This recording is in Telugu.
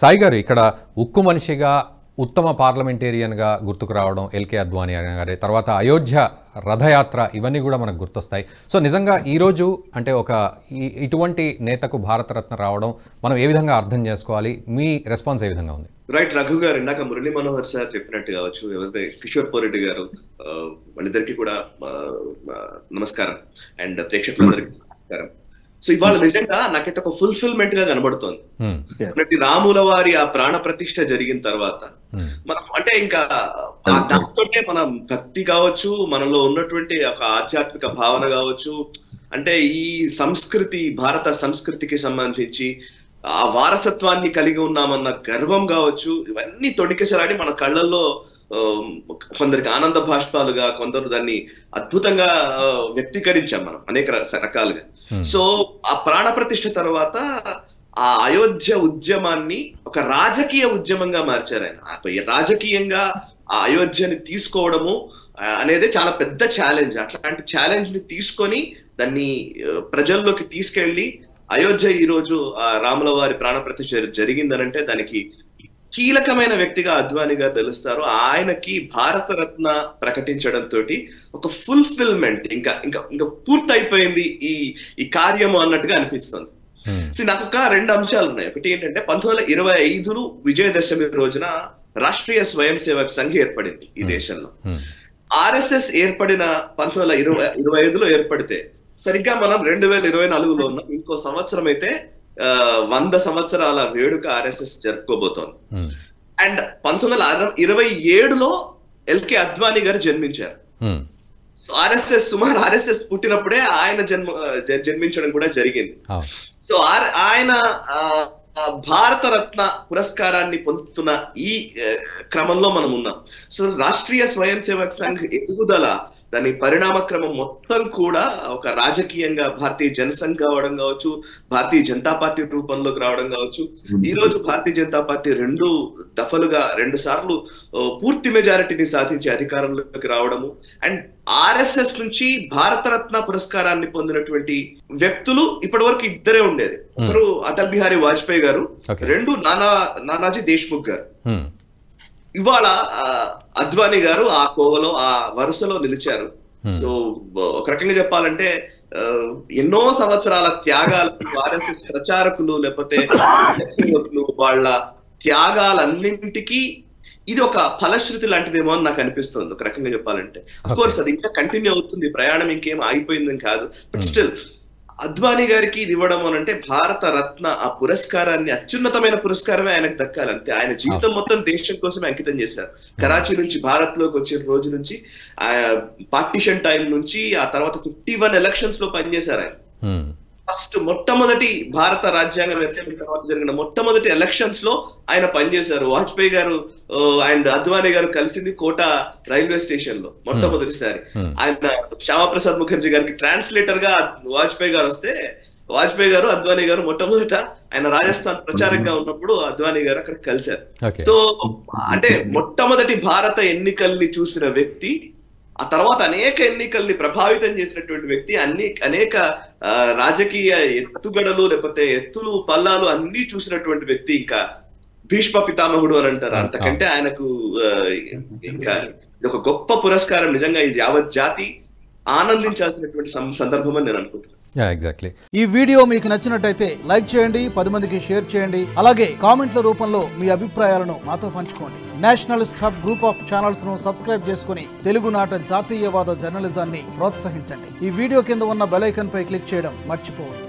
సాయి గారు ఇక్కడ ఉక్కు మనిషిగా ఉత్తమ పార్లమెంటేరియన్గా గుర్తుకు రావడం ఎల్కే అద్వానీ గారి తర్వాత అయోధ్య రథయాత్ర ఇవన్నీ కూడా మనకు గుర్తొస్తాయి. సో నిజంగా ఈరోజు అంటే ఇటువంటి నేతకు భారతరత్న రావడం మనం ఏ విధంగా అర్థం చేసుకోవాలి? మీ రెస్పాన్స్ ఏ విధంగా ఉంది? రైట్, రఘు గారు ఇందాక మురళీ మనోహర్ సార్ చెప్పినట్టు కావచ్చు, ఎవరైతే కిషోర్ పోరెడ్డి గారు, వాళ్ళిద్దరికి కూడా నమస్కారం అండ్ ప్రేక్షకులందరికీ నమస్కారం. సో ఇవాళ నిజంగా నాకైతే ఒక ఫుల్ఫిల్మెంట్ గా కనబడుతోంది. రాముల వారి ఆ ప్రాణ ప్రతిష్ఠ జరిగిన తర్వాత మనం అంటే ఇంకా దాంతోనే మనం భక్తి కావచ్చు, మనలో ఉన్నటువంటి ఒక ఆధ్యాత్మిక భావన కావచ్చు, అంటే ఈ సంస్కృతి భారత సంస్కృతికి సంబంధించి ఆ వారసత్వాన్ని కలిగి ఉన్నామన్న గర్వం కావచ్చు, ఇవన్నీ తొడికెసలాడి మన కళ్ళల్లో కొందరికి ఆనంద భాష్పాలుగా, కొందరు దాన్ని అద్భుతంగా వ్యక్తీకరించాం మనం అనేక రకాలుగా. సో ఆ ప్రాణ ప్రతిష్ఠ తర్వాత ఆ అయోధ్య ఉద్యమాన్ని ఒక రాజకీయ ఉద్యమంగా మార్చారు ఆయన. రాజకీయంగా ఆ అయోధ్యని తీసుకోవడము అనేది చాలా పెద్ద ఛాలెంజ్. అట్లాంటి ఛాలెంజ్ ని తీసుకొని దాన్ని ప్రజల్లోకి తీసుకెళ్లి అయోధ్య ఈ రోజు రాముల వారి ప్రాణ ప్రతిష్ఠ జరిగిందనంటే దానికి కీలకమైన వ్యక్తిగా అద్వానీ గారు తెలుస్తారు. ఆయనకి భారతరత్న ప్రకటించడంతో ఒక ఫుల్ఫిల్మెంట్ ఇంకా ఇంకా ఇంకా పూర్తయిపోయింది ఈ కార్యము అన్నట్టుగా అనిపిస్తుంది. నాకు ఒక రెండు అంశాలు ఉన్నాయి. ఒకటి ఏంటంటే 1925 విజయదశమి రోజున రాష్ట్రీయ స్వయం సేవక్ సంఘ్ ఏర్పడింది ఈ దేశంలో. ఆర్ఎస్ఎస్ ఏర్పడిన 1925లో ఏర్పడితే సరిగ్గా మనం 2024లో ఉన్నాం. ఇంకో సంవత్సరం అయితే 100 సంవత్సరాల వేడుక ఆర్ఎస్ఎస్ జరుపుకోబోతోంది. అండ్ 1927లో ఎల్కే అద్వానీ గారు జన్మించారు. సో సుమారు ఆర్ఎస్ఎస్ పుట్టినప్పుడే ఆయన జన్మించడం కూడా జరిగింది. సో ఆయన భారతరత్న పురస్కారాన్ని పొందుతున్న ఈ క్రమంలో మనం ఉన్నాం. సో రాష్ట్రీయ స్వయం సేవక్ సంఘ్ ఎదుగుదల, దాని పరిణామ క్రమం మొత్తం కూడా ఒక రాజకీయంగా భారతీయ జనసంఘ్ కావడం కావచ్చు, భారతీయ జనతా పార్టీ రూపంలోకి రావడం కావచ్చు. ఈ రోజు భారతీయ జనతా పార్టీ 2 సార్లు పూర్తి మెజారిటీని సాధించి అధికారంలోకి రావడము. అండ్ ఆర్ఎస్ఎస్ నుంచి భారతరత్న పురస్కారాన్ని పొందినటువంటి వ్యక్తులు ఇప్పటి వరకు ఇద్దరే ఉండేది. ఒకరు అటల్ బిహారీ వాజ్పేయి గారు, 2 నానాజీ దేశ్ముఖ్ గారు. ఇవాళ అద్వానీ గారు ఆ కోవలో ఆ వరుసలో నిలిచారు. సో ఒక రకంగా చెప్పాలంటే ఎన్నో సంవత్సరాల త్యాగాలు ఆర్ఎస్ఎస్ ప్రచారకులు లేకపోతే వాళ్ళ త్యాగాలన్నింటికీ ఇది ఒక ఫలశ్రుతి లాంటిదేమో అని నాకు అనిపిస్తుంది. ఒక రకంగా చెప్పాలంటే అఫ్ కోర్స్ అది ఇంకా కంటిన్యూ అవుతుంది, ప్రయాణం ఇంకేం ఆగిపోయిందని కాదు. బట్ స్టిల్ అద్వానీ గారికి ఇది ఇవ్వడం అంటే భారత రత్న ఆ పురస్కారాన్ని, అత్యున్నతమైన పురస్కారమే ఆయనకు దక్కాలి అంతే. ఆయన జీవితం మొత్తం దేశం కోసమే అంకితం చేశారు. కరాచీ నుంచి భారత్ లోకి వచ్చిన రోజు నుంచి, పార్టీషన్ టైం నుంచి, ఆ తర్వాత 51 ఎలక్షన్స్ లో పనిచేశారు ఆయన. ఫస్ట్ మొట్టమొదటి భారత రాజ్యాంగం ఏర్పడిన తర్వాత జరిగిన మొట్టమొదటి ఎలక్షన్స్ లో ఆయన పనిచేశారు. వాజ్పేయి గారు అండ్ అద్వానీ గారు కలిసింది కోటా రైల్వే స్టేషన్ లో మొట్టమొదటిసారి. ఆయన శ్యామప్రసాద్ ముఖర్జీ గారికి ట్రాన్స్లేటర్ గా వాజ్పేయి గారు వస్తే, వాజ్పేయి గారు అద్వానీ గారు మొట్టమొదట ఆయన రాజస్థాన్ ప్రచారంగా ఉన్నప్పుడు అద్వానీ గారు అక్కడ కలిశారు. సో అంటే మొట్టమొదటి భారత ఎన్నికల్ని చూసిన వ్యక్తి, ఆ తర్వాత అనేక ఎన్నికల్ని ప్రభావితం చేసినటువంటి వ్యక్తి, అనేక రాజకీయ ఎత్తుగడలు లేకపోతే ఎత్తులు పల్లాలు అన్ని చూసినటువంటి వ్యక్తి, ఇంకా భీష్మ పితామహుడు అని అంటారు. అంతకంటే ఆయనకు ఇంకా ఇది ఒక గొప్ప పురస్కారం. నిజంగా ఇది యావత్ జాతి ఆనందించాల్సినటువంటి సందర్భం అని నేను అనుకుంటున్నాను. ఎగ్జాక్ట్లీ. ఈ వీడియో మీకు నచ్చినట్టయితే లైక్ చేయండి, 10 మందికి షేర్ చేయండి. అలాగే కామెంట్ల రూపంలో మీ అభిప్రాయాలను మాతో పంచుకోండి. Nationalist hub group of channels ను సబ్స్క్రైబ్ చేసుకుని తెలుగునాట జాతీయవాద జర్నలిజాన్ని ప్రోత్సహించండి. ఈ వీడియో కింద ఉన్న బెల్ ఐకాన్ పై క్లిక్ చేయడం మర్చిపోవద్దు.